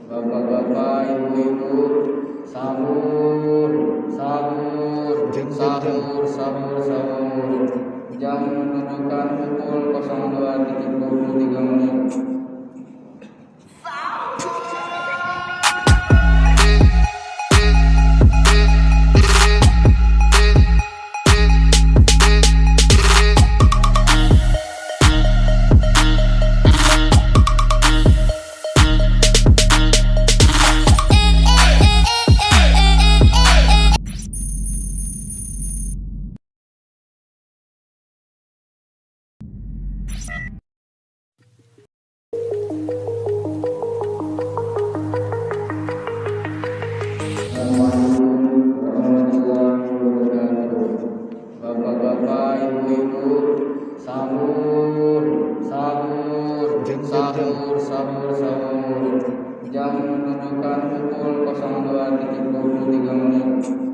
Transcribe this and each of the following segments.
Bapak-bapak, ibu-ibu, sahur, sahur, sahur, sahur, sahur. Jam menunjukkan pukul 02.23. Bapak-bapak, ibu-ibu, sahur, sahur, sahur, sahur, sahur. Jam menunjukkan pukul 02.23.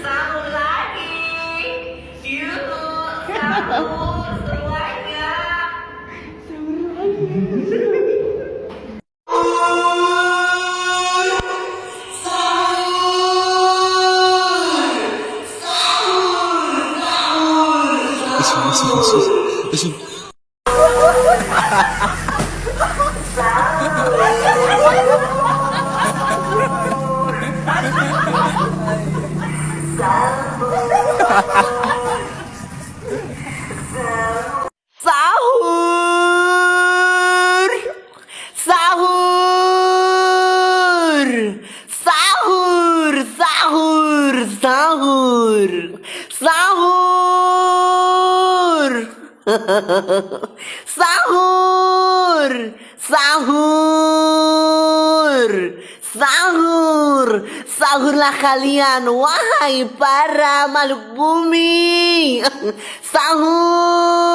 Sahur lagi. Yuk, sahur semuanya. Sahur, sahur, sahur, sahur, sahur, sahur, sahur, sahur, sahur, sahurlah kalian, wahai para makhluk bumi, sahur.